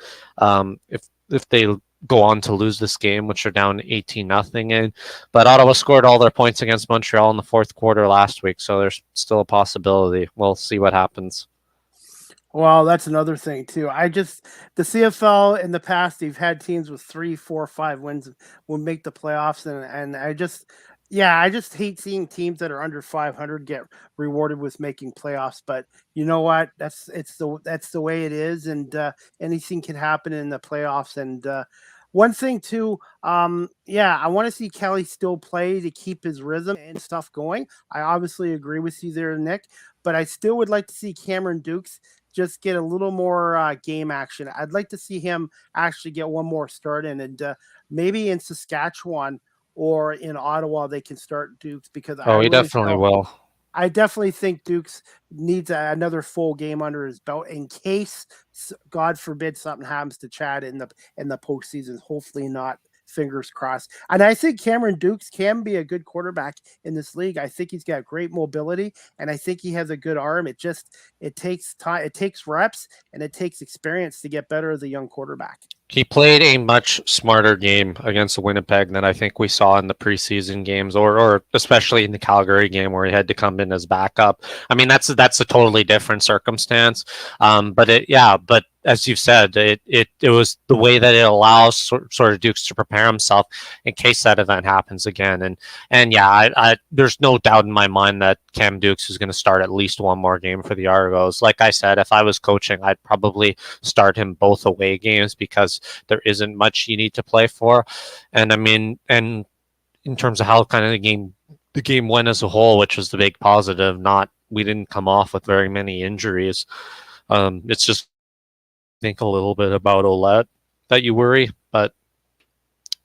if they go on to lose this game, which are down 18-0 in. But Ottawa scored all their points against Montreal in the fourth quarter last week, so there's still a possibility. We'll see what happens. Well, that's another thing too. The CFL in the past, they've had teams with 3, 4, 5 wins will make the playoffs, and I just hate seeing teams that are under 500 get rewarded with making playoffs. But you know what? That's the way it is, and anything can happen in the playoffs. And one thing too, I want to see Kelly still play to keep his rhythm and stuff going. I obviously agree with you there, Nick, but I still would like to see Cameron Dukes just get a little more game action. I'd like to see him actually get one more start in, and maybe in Saskatchewan or in Ottawa they can start Dukes because he definitely will. I definitely think Dukes needs another full game under his belt in case, God forbid, something happens to Chad in the postseason. Hopefully not. Fingers crossed. And I think Cameron Dukes can be a good quarterback in this league. I think he's got great mobility, and I think he has a good arm. It takes time, it takes reps, and it takes experience to get better as a young quarterback. He played a much smarter game against Winnipeg than I think we saw in the preseason games, or especially in the Calgary game where he had to come in as backup. I mean, that's a totally different circumstance. But as you've said, it was the way that it allows sort of Dukes to prepare himself in case that event happens again. And there's no doubt in my mind that Cam Dukes is going to start at least one more game for the Argos. Like I said, if I was coaching, I'd probably start him both away games because there isn't much you need to play for. And I mean, and in terms of how kind of the game went as a whole, which was the big positive, we didn't come off with very many injuries. It's just think a little bit about Ouellette that you worry, but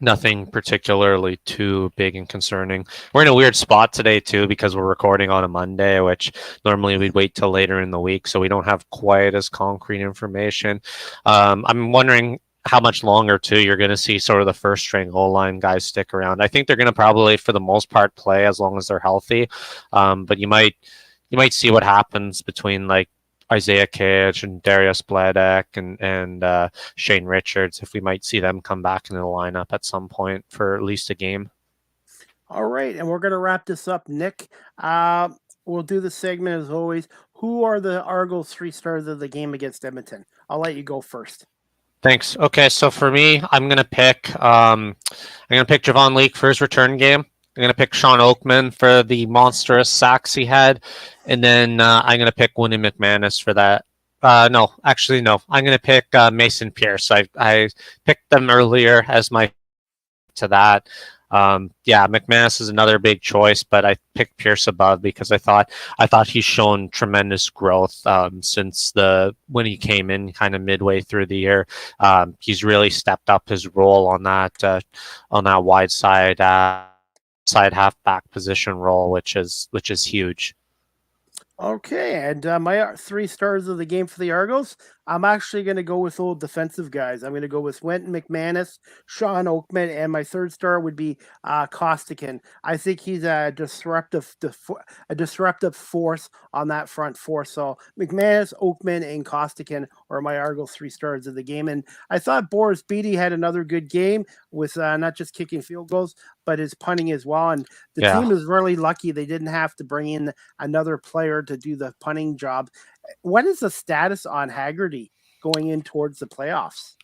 nothing particularly too big and concerning. We're in a weird spot today too because we're recording on a Monday, which normally we'd wait till later in the week, so we don't have quite as concrete information. I'm wondering how much longer too you're going to see sort of the first string O-line guys stick around. I think they're going to probably for the most part play as long as they're healthy, but you might see what happens between like Isaiah Cage and Darius Bledek and Shane Richards, if we might see them come back into the lineup at some point for at least a game. All right, and we're going to wrap this up, Nick. We'll do the segment as always. Who are the Argos 3 stars of the game against Edmonton? I'll let you go first. Thanks. Okay, so for me, I'm gonna pick Javon Leake for his return game. I'm gonna pick Sean Oakman for the monstrous sacks he had, and then I'm gonna pick Winnie McManus for that. No, actually, no. I'm gonna pick Mason Pierce. I picked them earlier as my to that. Yeah, McManus is another big choice, but I picked Pierce above because I thought he's shown tremendous growth since when he came in kind of midway through the year. He's really stepped up his role on that wide side halfback position role, which is huge. Okay, and my 3 stars of the game for the Argos, I'm actually going to go with old defensive guys. I'm going to go with Wenton McManus, Sean Oakman, and my 3rd star would be Costigan. I think he's a disruptive force on that front four. So McManus, Oakman, and Costigan are my Argos 3 stars of the game. And I thought Boris Beatty had another good game with not just kicking field goals, but his punting as well. And the team is really lucky they didn't have to bring in another player to do the punting job. What is the status on Haggerty going in towards the playoffs?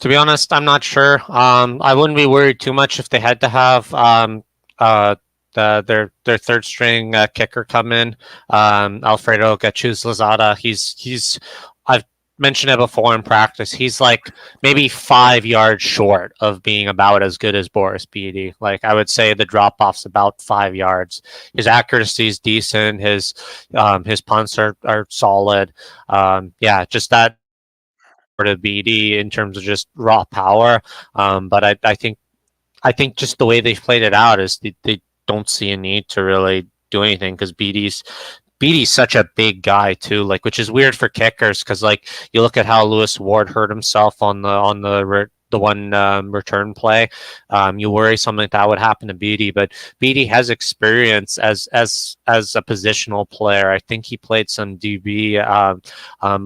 To be honest, I'm not sure. I wouldn't be worried too much if they had to have their 3rd string kicker come in. Alfredo Gachuz-Lazada. He's I've mentioned it before in practice. He's like maybe 5 yards short of being about as good as Boris Beatty. Like I would say the drop off's about 5 yards. His accuracy is decent. His punts are solid. Yeah, just that sort of Beatty in terms of just raw power. But I think just the way they've played it out is they don't see a need to really do anything because Beatty's such a big guy too, like which is weird for kickers because like you look at how Lewis Ward hurt himself on the one return play. You worry something like that would happen to Beatty, but Beatty has experience as a positional player. I think he played some DB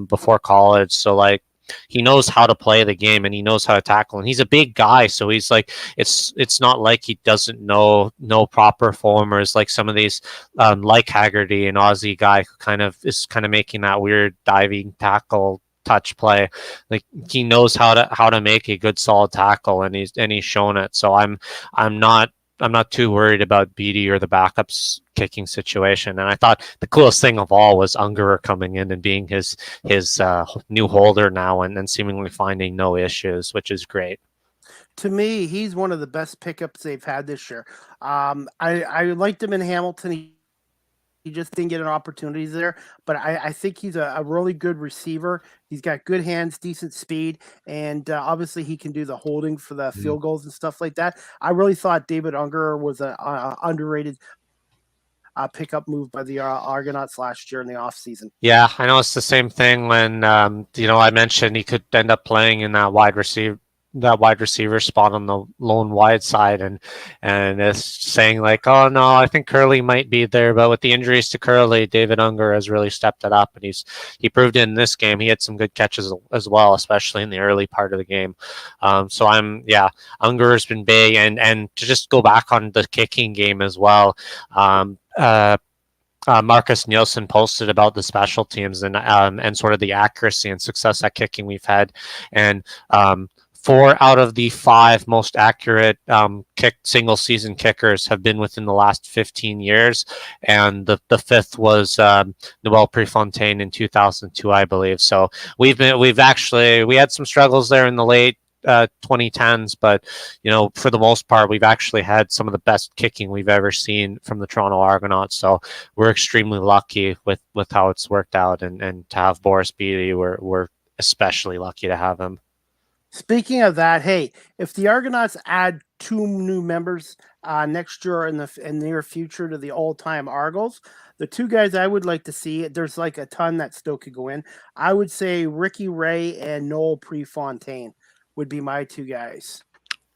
before college, so like he knows how to play the game and he knows how to tackle, and he's a big guy, so he's like it's not like he doesn't know proper form, or is like some of these like Haggerty, an Aussie guy who is making that weird diving tackle touch play. Like he knows how to make a good solid tackle, and he's shown it. So I'm not too worried about Beatty or the backups kicking situation. And I thought the coolest thing of all was Ungerer coming in and being his new holder now and seemingly finding no issues, which is great. To me, he's one of the best pickups they've had this year. I liked him in Hamilton. He just didn't get an opportunity there, but I think he's a really good receiver. He's got good hands, decent speed, and obviously he can do the holding for the field goals and stuff like that. I really thought David Ungerer was an underrated pickup move by the Argonauts last year in the offseason. Yeah, I know it's the same thing when I mentioned he could end up playing in that wide receiver spot on the lone wide side, and it's saying like, oh no, I think Curley might be there, but with the injuries to Curley, David Unger has really stepped it up, and he proved it in this game. He had some good catches as well, especially in the early part of the game. So Unger has been big, and to just go back on the kicking game as well. Marcus Nielsen posted about the special teams and sort of the accuracy and success at kicking we've had, and 4 out of the 5 most accurate single season kickers have been within the last 15 years, and the 5th was Noel Prefontaine in 2002, I believe. So we had some struggles there in the late 2010s, but for the most part we've actually had some of the best kicking we've ever seen from the Toronto Argonauts. So we're extremely lucky with how it's worked out, and to have Boris Beatty, we're especially lucky to have him. Speaking of that, hey, if the Argonauts add 2 new members next year in the near future to the all-time Argos, the 2 guys I would like to see, there's like a ton that still could go in. I would say Ricky Ray and Noel Prefontaine would be my 2 guys.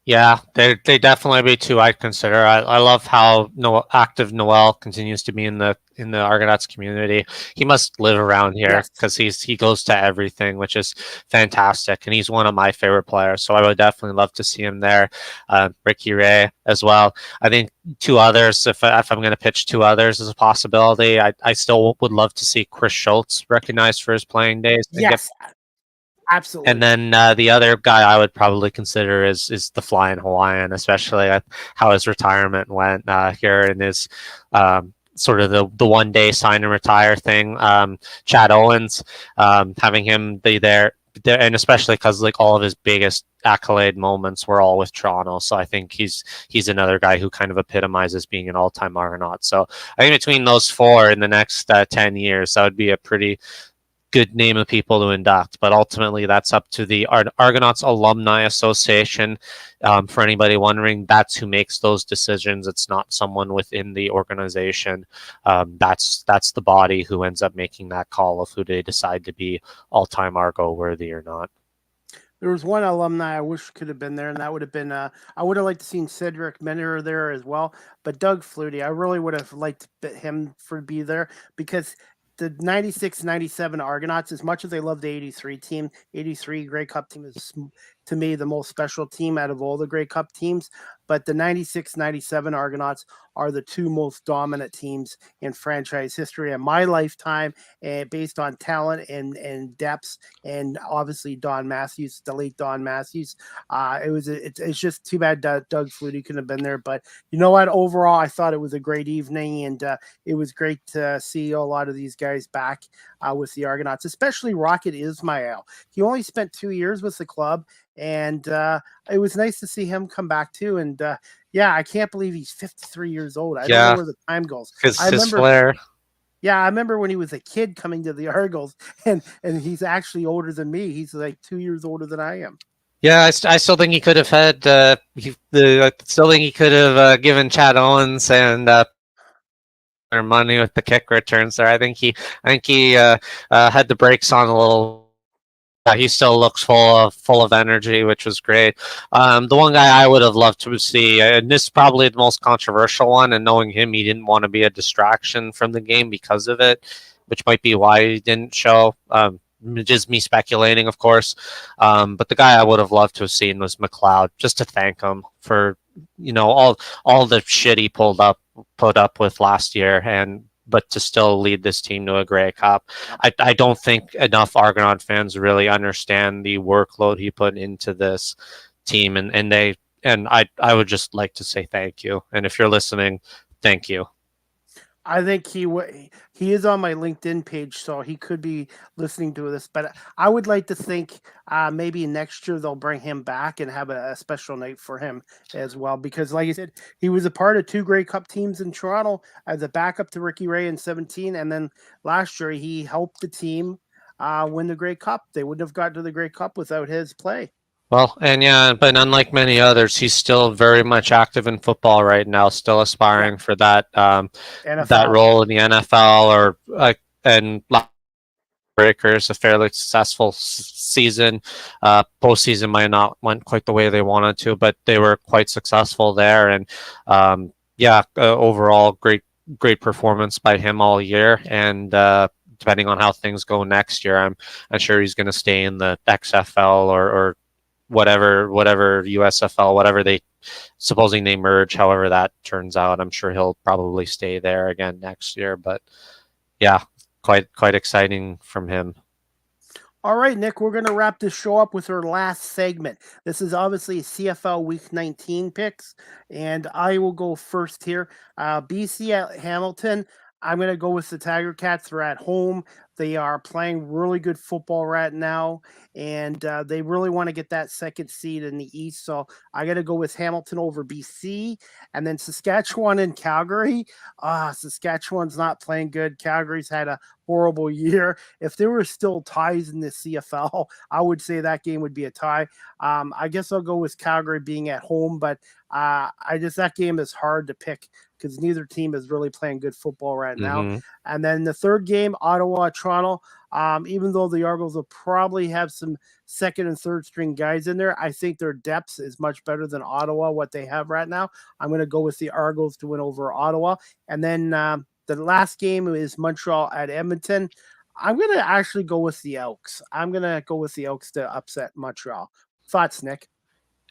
Yeah, they definitely be two I'd consider. I love how active Noel continues to be in the Argonauts community. He must live around here Yes. because he goes to everything, which is fantastic, and he's one of my favorite players. So I would definitely love to see him there. Ricky Ray as well. I think two others. If I'm going to pitch two others as a possibility, I still would love to see Chris Schultz recognized for his playing days and get. Yes. Absolutely. And then the other guy I would probably consider is the Flying Hawaiian, especially how his retirement went here in his sort of the 1 day sign and retire thing. Chad Owens, having him be there, and especially because like all of his biggest accolade moments were all with Toronto. So I think he's another guy who kind of epitomizes being an all-time Argonaut. So I think between those four in the next 10 years, that would be a pretty good name of people to induct, but ultimately that's up to the Argonauts Alumni Association. For anybody wondering, that's who makes those decisions. It's not someone within the organization. That's the body who ends up making that call of who they decide to be all-time Argo worthy or not. There was one alumni I wish could have been there, and that would have been I would have liked to seen Cedric Minner there as well, but Doug Flutie, I really would have liked him to be there because the 96-97 Argonauts, as much as I love the 83 team, 83 Grey Cup team is to me the most special team out of all the Grey Cup teams, but the 96-97 Argonauts are the two most dominant teams in franchise history in my lifetime, and based on talent and depth, and obviously Don Matthews, the late Don Matthews. It's just too bad Doug Flutie couldn't have been there, but you know what? Overall, I thought it was a great evening, and it was great to see a lot of these guys back with the Argonauts, especially Rocket Ismail. He only spent 2 years with the club, and it was nice to see him come back too. And yeah, I can't believe he's 53 years old. I don't know where the time goes. His flair. Yeah, I remember when he was a kid coming to the Argos, and he's actually older than me. He's like 2 years older than I am. Yeah, I still think he could have had. I still think he could have given Chad Owens and their money with the kick returns there. I think he had the brakes on a little. He still looks full of energy, which was great. The one guy I would have loved to see, and this is probably the most controversial one, and knowing him, he didn't want to be a distraction from the game because of it, which might be why he didn't show. Just me speculating, of course. But the guy I would have loved to have seen was McLeod, just to thank him for all the shit he put up with last year, but to still lead this team to a Grey Cup. I don't think enough Argonaut fans really understand the workload he put into this team, and I would just like to say thank you. And if you're listening, thank you. I think he is on my LinkedIn page, so he could be listening to this. But I would like to think maybe next year they'll bring him back and have a special night for him as well. Because, like I said, he was a part of two Grey Cup teams in Toronto as a backup to Ricky Ray in 2017, and then last year he helped the team win the Grey Cup. They wouldn't have got to the Grey Cup without his play. Well, and yeah, but unlike many others, he's still very much active in football right now, still aspiring for that that role in the NFL and Breakers, a fairly successful season. Postseason might not went quite the way they wanted to, but they were quite successful there. And overall, great performance by him all year. And depending on how things go next year, I'm sure he's going to stay in the XFL or whatever USFL, whatever supposing they merge, however that turns out. I'm sure he'll probably stay there again next year. But yeah, quite exciting from him. All right, Nick, we're going to wrap this show up with our last segment. This is obviously CFL Week 19 picks, and I will go first here. BC at Hamilton. I'm going to go with the Tiger Cats. They're at home. They are playing really good football right now, and they really want to get that second seed in the East. So I got to go with Hamilton over BC, and then Saskatchewan and Calgary. Saskatchewan's not playing good. Calgary's had a horrible year. If there were still ties in the CFL, I would say that game would be a tie. I guess I'll go with Calgary being at home, but that game is hard to pick because neither team is really playing good football right now. And then the third game, Ottawa, Toronto Toronto. Even though the Argos will probably have some second and third string guys in there, I think their depth is much better than Ottawa, what they have right now. I'm going to go with the Argos to win over Ottawa. And then the last game is Montreal at Edmonton. I'm going to actually go with the Elks. I'm going to go with the Elks to upset Montreal. Thoughts, Nick?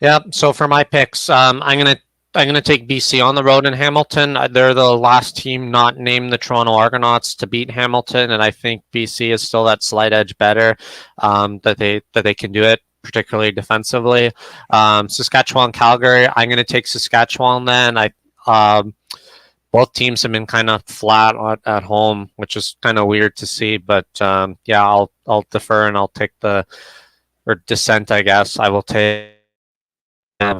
Yeah. So for my picks, I'm gonna take BC on the road in Hamilton. They're the last team not named the Toronto Argonauts to beat Hamilton, and I think BC is still that slight edge better, that they can do it, particularly defensively. Saskatchewan, Calgary. I'm gonna take Saskatchewan then. Both teams have been kind of flat at home, which is kind of weird to see. But yeah, I'll defer and I'll take dissent, I guess. I will take.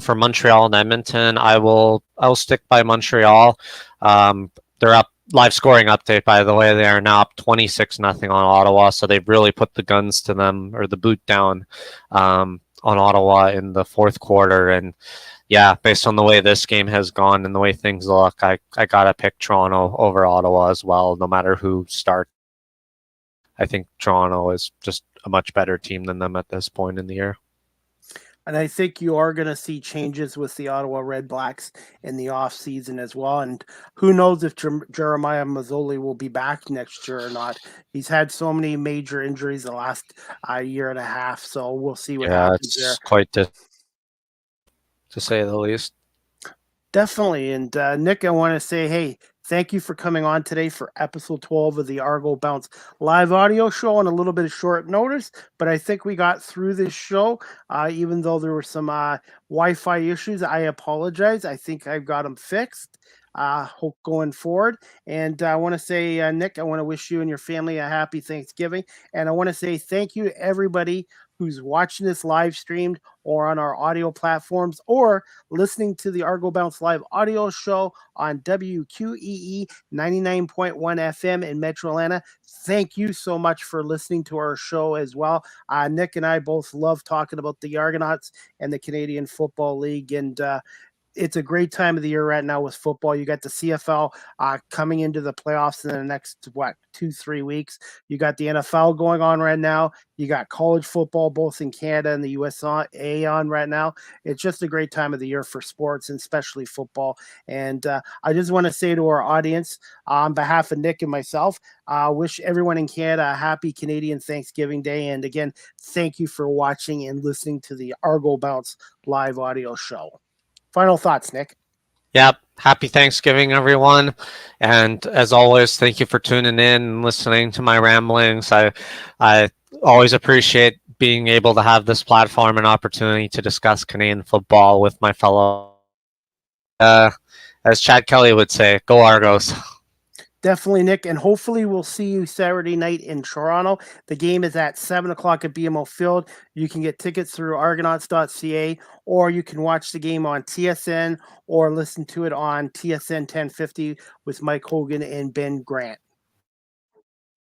For Montreal and Edmonton, I'll stick by Montreal. They're up. Live scoring update, by the way. They are now up 26-0 on Ottawa, so they've really put the guns to them, or the boot down on Ottawa in the fourth quarter. And yeah, based on the way this game has gone and the way things look, I gotta pick Toronto over Ottawa as well, no matter who starts. I think Toronto is just a much better team than them at this point in the year. And I think you are going to see changes with the Ottawa Red Blacks in the off season as well. And who knows if Jeremiah Mazzoli will be back next year or not. He's had so many major injuries the last year and a half. So we'll see what happens there. It's quite to say the least. Definitely. And Nick, I want to say, hey, thank you for coming on today for episode 12 of the Argo Bounce live audio show on a little bit of short notice, but I think we got through this show, even though there were some Wi-Fi issues. I apologize. I think I've got them fixed. Hope going forward. And I want to say, Nick, I want to wish you and your family a happy Thanksgiving. And I want to say thank you to everybody who's watching this live streamed or on our audio platforms or listening to the Argo Bounce live audio show on WQEE 99.1 FM in Metro Atlanta. Thank you so much for listening to our show as well. Nick and I both love talking about the Argonauts and the Canadian Football League, and it's a great time of the year right now with football. You got the CFL coming into the playoffs in the next, 2-3 weeks. You got the NFL going on right now. You got college football, both in Canada and the USA on right now. It's just a great time of the year for sports, and especially football. And I just want to say to our audience, on behalf of Nick and myself, wish everyone in Canada a happy Canadian Thanksgiving Day. And again, thank you for watching and listening to the Argo Bounce live audio show. Final thoughts, Nick. Yep. Happy Thanksgiving, everyone. And as always, thank you for tuning in and listening to my ramblings. I always appreciate being able to have this platform and opportunity to discuss Canadian football with my fellow, as Chad Kelly would say, go Argos. Definitely, Nick, and hopefully we'll see you Saturday night in Toronto. The game is at 7 o'clock at BMO Field. You can get tickets through argonauts.ca, or you can watch the game on TSN or listen to it on TSN 1050 with Mike Hogan and Ben Grant.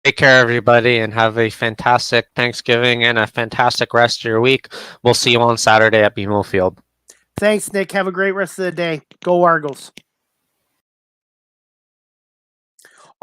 Take care, everybody, and have a fantastic Thanksgiving and a fantastic rest of your week. We'll see you on Saturday at BMO Field. Thanks, Nick. Have a great rest of the day. Go Argos.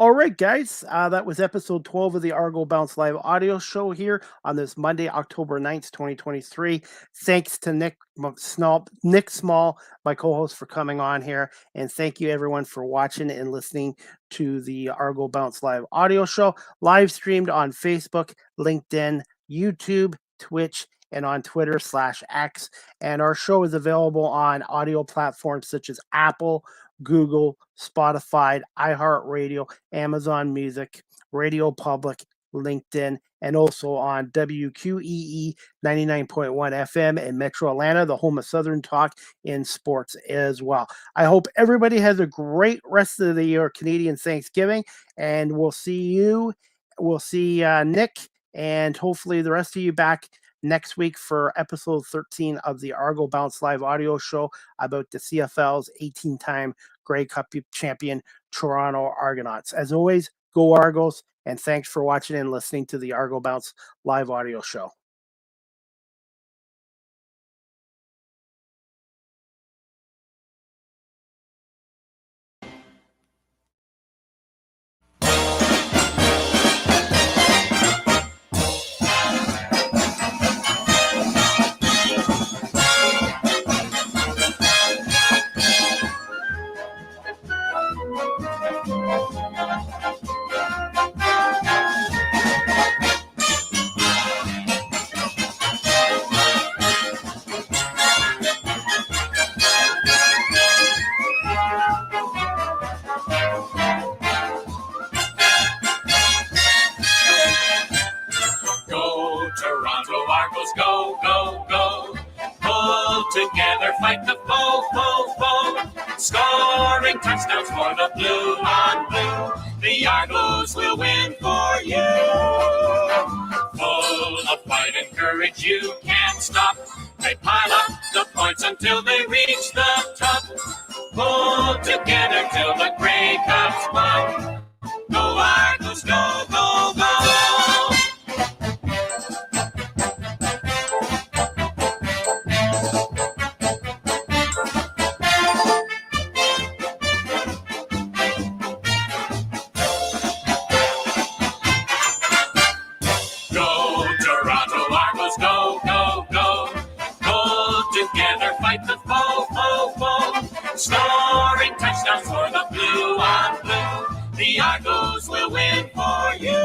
All right, guys, that was episode 12 of the Argo Bounce live audio show here on this Monday, October 9th, 2023. Thanks to Nick Small, my co-host, for coming on here. And thank you, everyone, for watching and listening to the Argo Bounce live audio show, live streamed on Facebook, LinkedIn, YouTube, Twitch, and on Twitter/X. And our show is available on audio platforms such as Apple, Google, Spotify, iHeartRadio, Amazon Music, Radio Public, LinkedIn, and also on WQEE 99.1 FM in Metro Atlanta, the home of Southern Talk in sports as well. I hope everybody has a great rest of the year, Canadian Thanksgiving, and we'll see Nick and hopefully the rest of you back next week for episode 13 of the Argo Bounce live audio show about the CFL's 18-time Grey Cup champion Toronto Argonauts. As always, go Argos, and thanks for watching and listening to the Argo Bounce live audio show. touchdowns for the blue on blue. The Argos will win for you. Full of fight and courage, you can't stop. They pile up the points until they reach the top. Pull together till the Grey Cups won. Go Argos, go, go, go! Together fight the foe. Scoring touchdowns for the blue on blue. The Argos will win for you.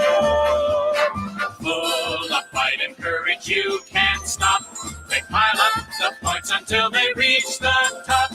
Full of fight and courage, you can't stop. They pile up the points until they reach the top.